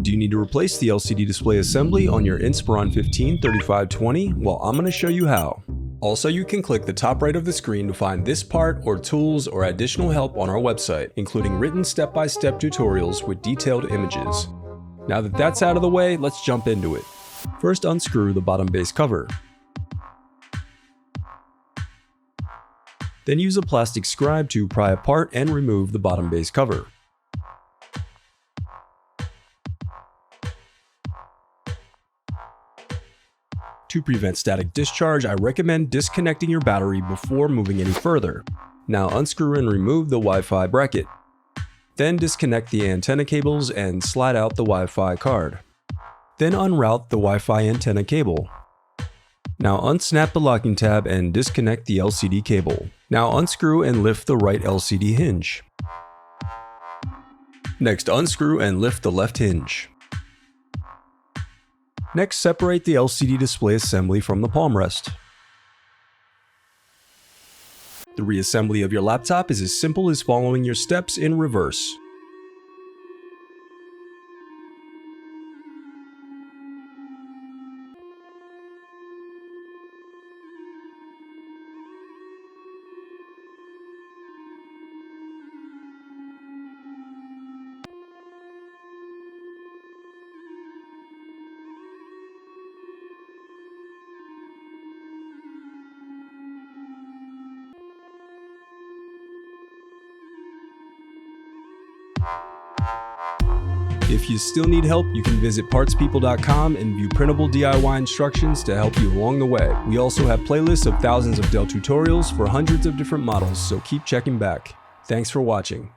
Do you need to replace the LCD display assembly on your Inspiron 153520? Well, I'm going to show you how. Also, you can click the top right of the screen to find this part or tools or additional help on our website, including written step-by-step tutorials with detailed images. Now that that's out of the way, let's jump into it. First, unscrew the bottom base cover. Then use a plastic scribe to pry apart and remove the bottom base cover. To prevent static discharge, I recommend disconnecting your battery before moving any further. Now unscrew and remove the Wi-Fi bracket. Then disconnect the antenna cables and slide out the Wi-Fi card. Then unroute the Wi-Fi antenna cable. Now unsnap the locking tab and disconnect the LCD cable. Now unscrew and lift the right LCD hinge. Next, unscrew and lift the left hinge. Next, separate the LCD display assembly from the palm rest. The reassembly of your laptop is as simple as following your steps in reverse. If you still need help, you can visit partspeople.com and view printable DIY instructions to help you along the way. We also have playlists of thousands of Dell tutorials for hundreds of different models, so keep checking back. Thanks for watching.